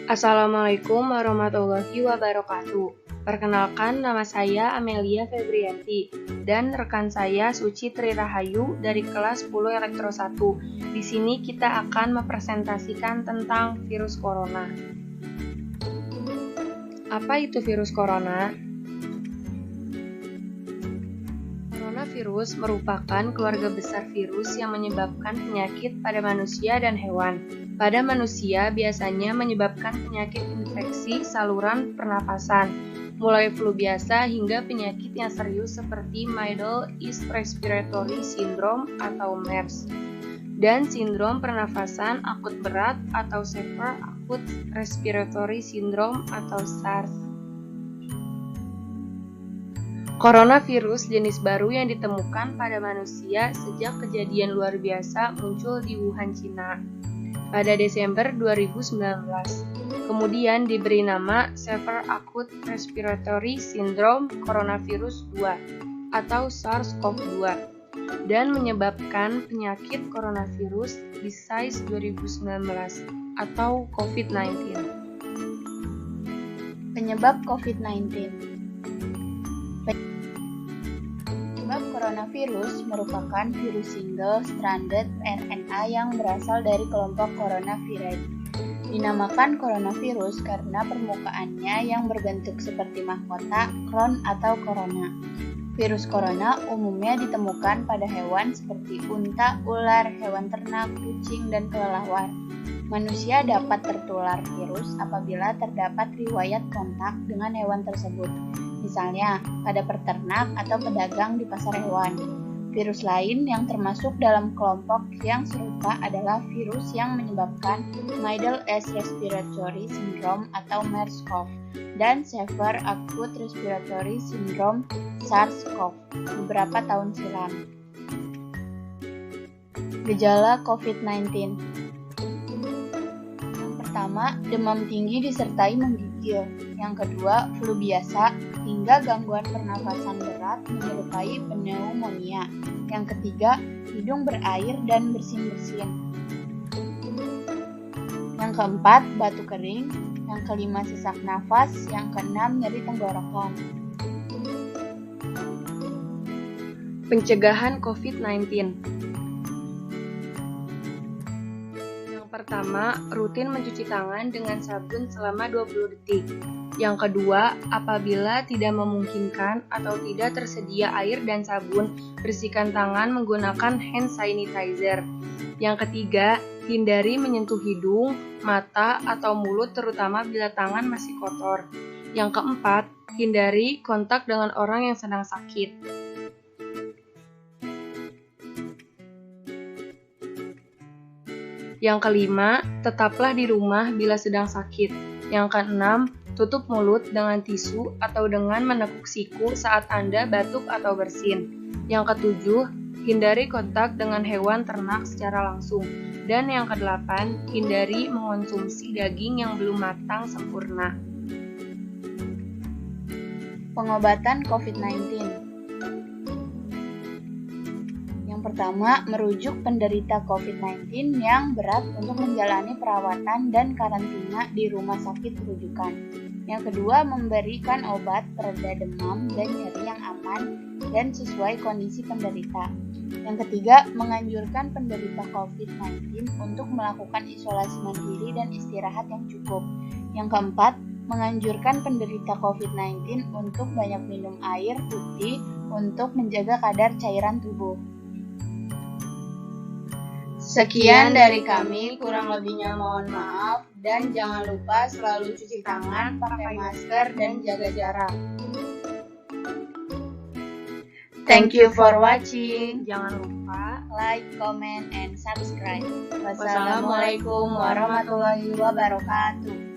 Assalamualaikum warahmatullahi wabarakatuh. Perkenalkan, nama saya Amelia Febrianti dan rekan saya Suci Tri Rahayu dari kelas 10 Elektro 1. Di sini kita akan mempresentasikan tentang virus corona. Apa itu virus corona? Coronavirus merupakan keluarga besar virus yang menyebabkan penyakit pada manusia dan hewan. Pada manusia biasanya menyebabkan penyakit infeksi saluran pernapasan, mulai flu biasa hingga penyakit yang serius seperti Middle East Respiratory Syndrome atau MERS, dan sindrom pernafasan akut berat atau Severe Acute Respiratory Syndrome atau SARS. Coronavirus jenis baru yang ditemukan pada manusia sejak kejadian luar biasa muncul di Wuhan, Cina pada Desember 2019. Kemudian diberi nama Severe Acute Respiratory Syndrome Coronavirus 2 atau SARS-CoV-2 dan menyebabkan penyakit coronavirus disease 2019 atau COVID-19. Penyebab COVID-19. Penyebab coronavirus merupakan virus single-stranded RNA yang berasal dari kelompok Coronaviridae. Dinamakan coronavirus karena permukaannya yang berbentuk seperti mahkota, crown atau corona. Virus corona umumnya ditemukan pada hewan seperti unta, ular, hewan ternak, kucing, dan kelelawar. Manusia dapat tertular virus apabila terdapat riwayat kontak dengan hewan tersebut, misalnya pada peternak atau pedagang di pasar hewan. Virus lain yang termasuk dalam kelompok yang serupa adalah virus yang menyebabkan Middle East Respiratory Syndrome atau MERS-CoV dan Severe Acute Respiratory Syndrome SARS-CoV beberapa tahun silam. Gejala COVID-19. Pertama, demam tinggi disertai menggigil. Yang kedua, flu biasa hingga gangguan pernafasan berat menyerupai pneumonia. Yang ketiga, hidung berair dan bersin-bersin. Yang keempat, batuk kering. Yang kelima, sesak nafas. Yang keenam, nyeri tenggorokan. Pencegahan COVID-19. Pertama, rutin mencuci tangan dengan sabun selama 20 detik. Yang kedua, apabila tidak memungkinkan atau tidak tersedia air dan sabun, bersihkan tangan menggunakan hand sanitizer. Yang ketiga, hindari menyentuh hidung, mata, atau mulut terutama bila tangan masih kotor. Yang keempat, hindari kontak dengan orang yang sedang sakit. Yang kelima, tetaplah di rumah bila sedang sakit. Yang keenam, tutup mulut dengan tisu atau dengan menekuk siku saat Anda batuk atau bersin. Yang ketujuh, hindari kontak dengan hewan ternak secara langsung. Dan yang kedelapan, hindari mengonsumsi daging yang belum matang sempurna. Pengobatan COVID-19. Yang pertama, merujuk penderita COVID-19 yang berat untuk menjalani perawatan dan karantina di rumah sakit rujukan. Yang kedua, memberikan obat pereda demam dan nyeri yang aman dan sesuai kondisi penderita. Yang ketiga, menganjurkan penderita COVID-19 untuk melakukan isolasi mandiri dan istirahat yang cukup. Yang keempat, menganjurkan penderita COVID-19 untuk banyak minum air putih untuk menjaga kadar cairan tubuh. Sekian dari kami, kurang lebihnya mohon maaf, dan jangan lupa selalu cuci tangan, pakai masker, dan jaga jarak. Thank you for watching. Jangan lupa like, comment, and subscribe. Wassalamualaikum warahmatullahi wabarakatuh.